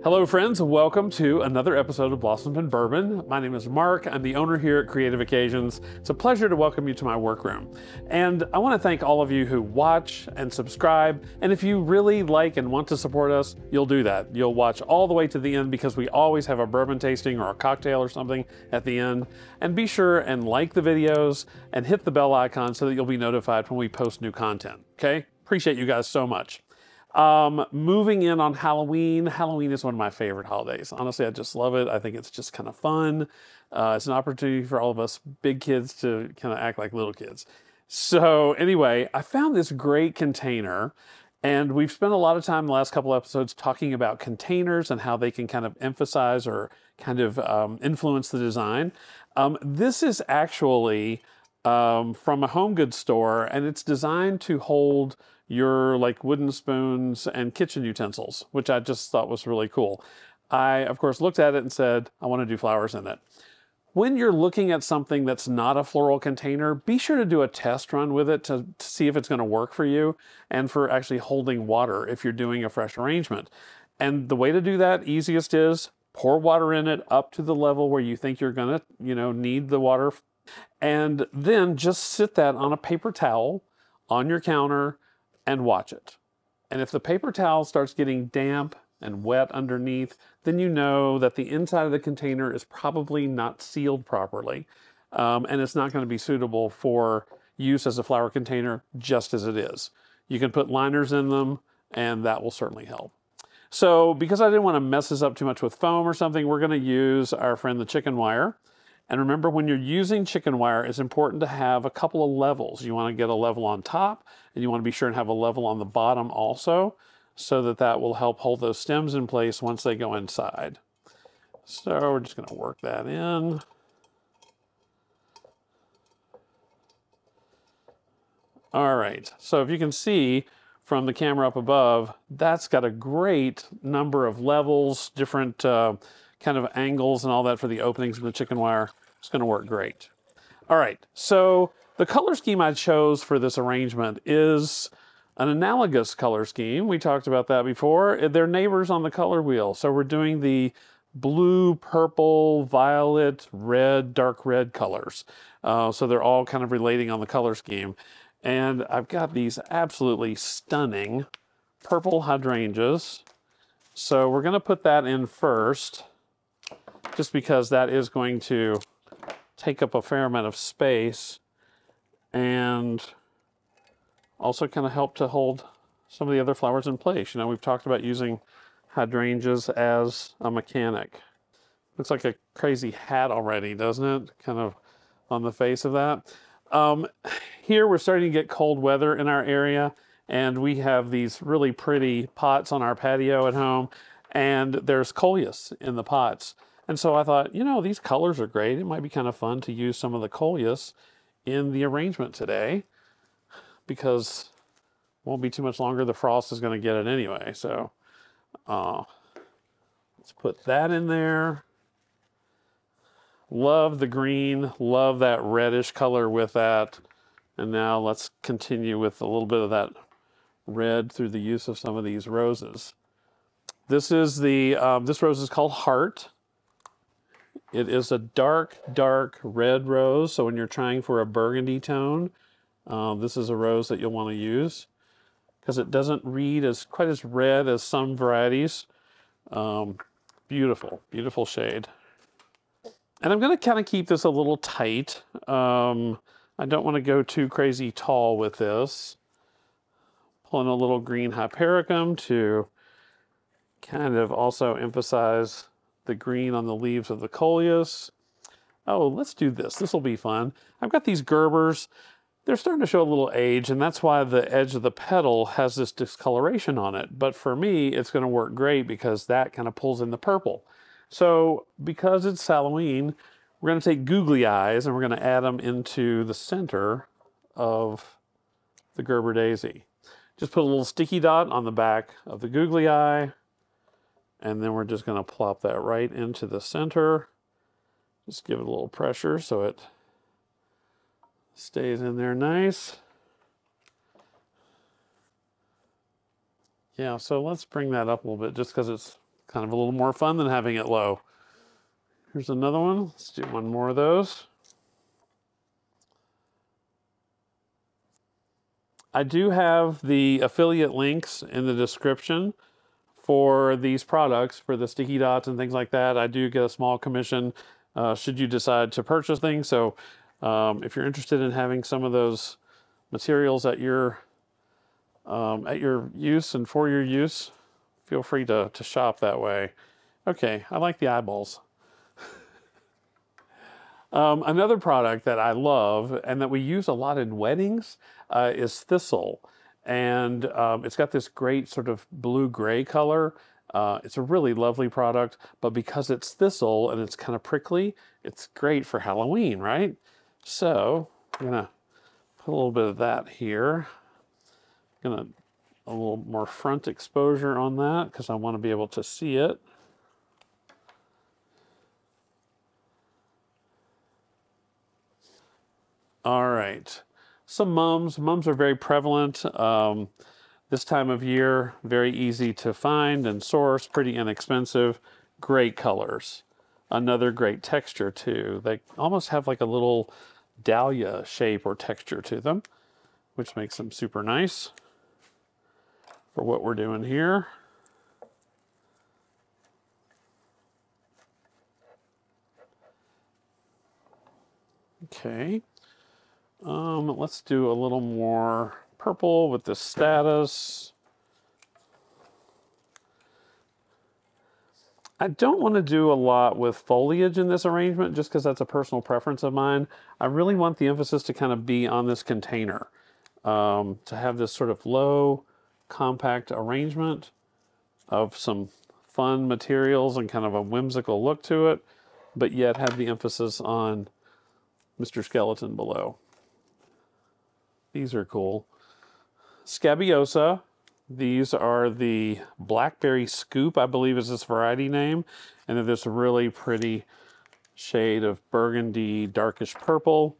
Hello friends, welcome to another episode of Blossoms and Bourbon. My name is Mark, I'm the owner here at Creative Occasions. It's a pleasure to welcome you to my workroom. And I want to thank all of you who watch and subscribe, and if you really like and want to support us, you'll do that. You'll watch all the way to the end because we always have a bourbon tasting or a cocktail or something at the end. And be sure and like the videos and hit the bell icon so that you'll be notified when we post new content, okay? Appreciate you guys so much. Moving in on Halloween. Halloween is one of my favorite holidays. Honestly, I just love it. I think it's just kind of fun. It's an opportunity for all of us big kids to kind of act like little kids. So anyway, I found this great container, and we've spent a lot of time in the last couple episodes talking about containers and how they can kind of emphasize or kind of influence the design. This is actually from a home goods store, and it's designed to hold your like wooden spoons and kitchen utensils, which I just thought was really cool. I, of course, looked at it and said, I want to do flowers in it. When you're looking at something that's not a floral container, be sure to do a test run with it to see if it's going to work for you and for actually holding water if you're doing a fresh arrangement. And the way to do that, easiest is pour water in it up to the level where you think you're going to, need the water. And then just sit that on a paper towel on your counter and watch it. And if the paper towel starts getting damp and wet underneath, then you know that the inside of the container is probably not sealed properly. And it's not going to be suitable for use as a flower container just as it is. You can put liners in them, and that will certainly help. So because I didn't want to mess this up too much with foam or something, we're going to use our friend the chicken wire. And remember, when you're using chicken wire, it's important to have a couple of levels. You want to get a level on top, and you want to be sure and have a level on the bottom also, so that that will help hold those stems in place once they go inside. So we're just going to work that in. All right, so if you can see from the camera up above, that's got a great number of levels, different kind of angles and all that for the openings of the chicken wire. It's going to work great. All right, so the color scheme I chose for this arrangement is an analogous color scheme. We talked about that before. They're neighbors on the color wheel. So we're doing the blue, purple, violet, red, dark red colors. So they're all kind of relating on the color scheme. And I've got these absolutely stunning purple hydrangeas. So we're going to put that in first, just because that is going to take up a fair amount of space and also kind of help to hold some of the other flowers in place. You know, we've talked about using hydrangeas as a mechanic. Looks like a crazy hat already, doesn't it? Kind of on the face of that. Here we're starting to get cold weather in our area, and we have these really pretty pots on our patio at home, and there's coleus in the pots. And so I thought, these colors are great. It might be kind of fun to use some of the coleus in the arrangement today, because it won't be too much longer. The frost is going to get it anyway. So let's put that in there. Love the green, love that reddish color with that. And now let's continue with a little bit of that red through the use of some of these roses. This is this rose is called Heart. It is a dark, dark red rose. So when you're trying for a burgundy tone, this is a rose that you'll want to use because it doesn't read as quite as red as some varieties. Beautiful, beautiful shade. And I'm going to kind of keep this a little tight. I don't want to go too crazy tall with this. Pulling a little green hypericum to kind of also emphasize the green on the leaves of the coleus. Oh, let's do this. This will be fun. I've got these gerbers. They're starting to show a little age, and that's why the edge of the petal has this discoloration on it. But for me, it's going to work great because that kind of pulls in the purple. So because it's Halloween, we're going to take googly eyes and we're going to add them into the center of the Gerber daisy. Just put a little sticky dot on the back of the googly eye, and then we're just going to plop that right into the center. Just give it a little pressure so it stays in there nice. Yeah, so let's bring that up a little bit just because it's Kind of a little more fun than having it low. Here's another one. Let's do one more of those. I do have the affiliate links in the description for these products, for the sticky dots and things like that. I do get a small commission should you decide to purchase things. So if you're interested in having some of those materials at your use and for your use, feel free to shop that way. Okay, I like the eyeballs. Another product that I love and that we use a lot in weddings is thistle. And it's got this great sort of blue-gray color. It's a really lovely product, but because it's thistle and it's kind of prickly, it's great for Halloween, right? So I'm gonna put a little bit of that here. A little more front exposure on that because I want to be able to see it. All right, some mums. Mums are very prevalent this time of year. Very easy to find and source, pretty inexpensive, great colors. Another great texture too. They almost have like a little dahlia shape or texture to them, which makes them super nice for what we're doing here. Okay. Let's do a little more purple with the status. I don't want to do a lot with foliage in this arrangement just because that's a personal preference of mine. I really want the emphasis to kind of be on this container, to have this sort of low, compact arrangement of some fun materials and kind of a whimsical look to it, but yet have the emphasis on Mr. Skeleton below. These are cool. Scabiosa. These are the Blackberry Scoop, I believe is this variety name. And then this really pretty shade of burgundy, darkish purple.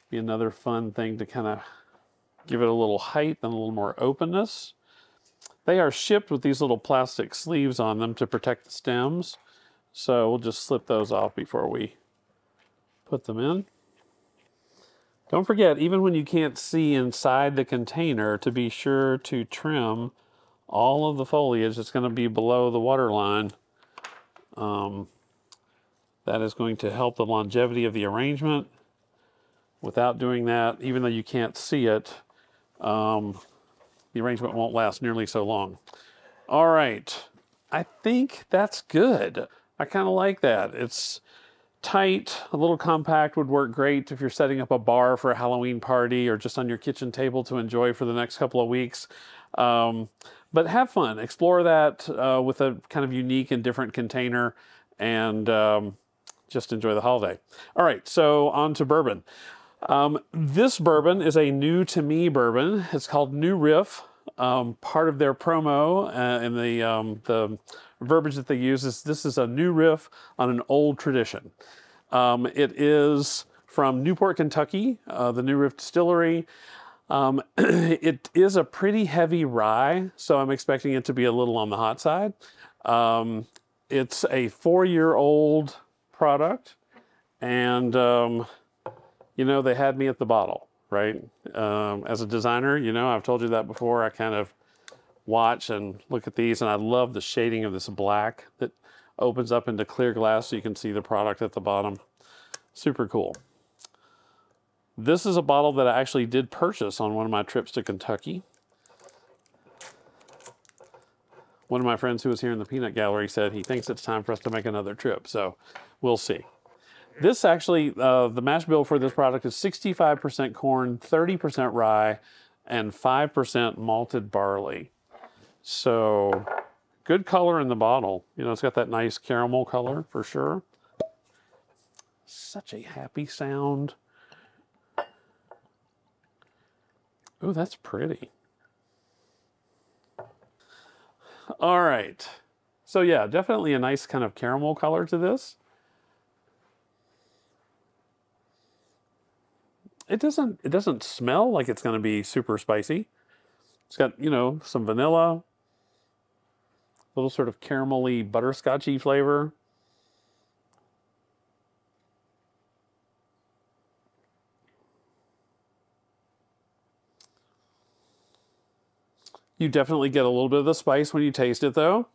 Be another fun thing to kind of give it a little height and a little more openness. They are shipped with these little plastic sleeves on them to protect the stems. So we'll just slip those off before we put them in. Don't forget, even when you can't see inside the container, to be sure to trim all of the foliage that's going to be below the water line. That is going to help the longevity of the arrangement. Without doing that, even though you can't see it, the arrangement won't last nearly so long. All right, I think that's good. I kind of like that. It's tight, a little compact would work great if you're setting up a bar for a Halloween party or just on your kitchen table to enjoy for the next couple of weeks. But have fun, explore that with a kind of unique and different container, and just enjoy the holiday. All right, so on to bourbon. This bourbon is a new to me bourbon. It's called New Riff. Part of their promo and the verbiage that they use is this is a new riff on an old tradition. It is from Newport, Kentucky, the New Riff Distillery. It is a pretty heavy rye, so I'm expecting it to be a little on the hot side. It's a 4-year-old product, and you know, they had me at the bottle, right? As a designer, you know, I've told you that before. I kind of watch and look at these, and I love the shading of this black that opens up into clear glass so you can see the product at the bottom. Super cool. This is a bottle that I actually did purchase on one of my trips to Kentucky. One of my friends who was here in the peanut gallery said he thinks it's time for us to make another trip, so we'll see. This actually, the mash bill for this product is 65% corn, 30% rye, and 5% malted barley. So good color in the bottle. You know, it's got that nice caramel color for sure. Such a happy sound. Ooh, that's pretty. All right. So yeah, definitely a nice kind of caramel color to this. It doesn't smell like it's going to be super spicy. It's got, you know, some vanilla, little sort of caramelly, butterscotchy flavor. You definitely get a little bit of the spice when you taste it, though.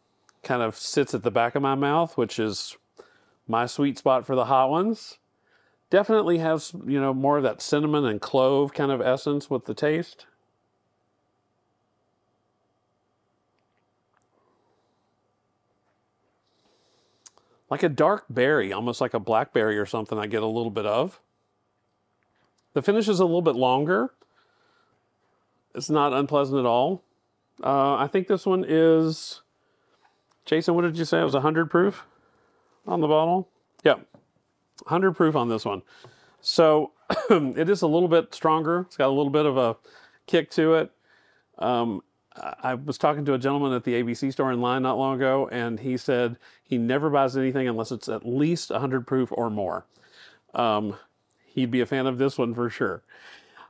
Kind of sits at the back of my mouth, which is my sweet spot for the hot ones. Definitely has, you know, more of that cinnamon and clove kind of essence with the taste. Like a dark berry, almost like a blackberry or something, I get a little bit of. The finish is a little bit longer. It's not unpleasant at all. I think this one is, Jason, what did you say? It was 100 proof on the bottle? Yeah, 100 proof on this one. So it is a little bit stronger. It's got a little bit of a kick to it. I was talking to a gentleman at the ABC store in line not long ago, and he said he never buys anything unless it's at least 100 proof or more. He'd be a fan of this one for sure.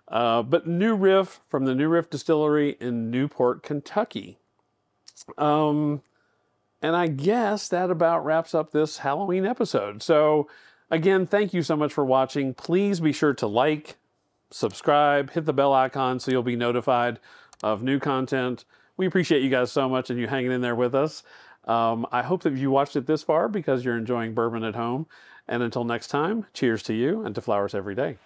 But New Riff from the New Riff Distillery in Newport, Kentucky. And I guess that about wraps up this Halloween episode. So again, thank you so much for watching. Please be sure to like, subscribe, hit the bell icon so you'll be notified of new content. We appreciate you guys so much and you hanging in there with us. I hope that you watched it this far because you're enjoying bourbon at home. And until next time, cheers to you and to flowers every day.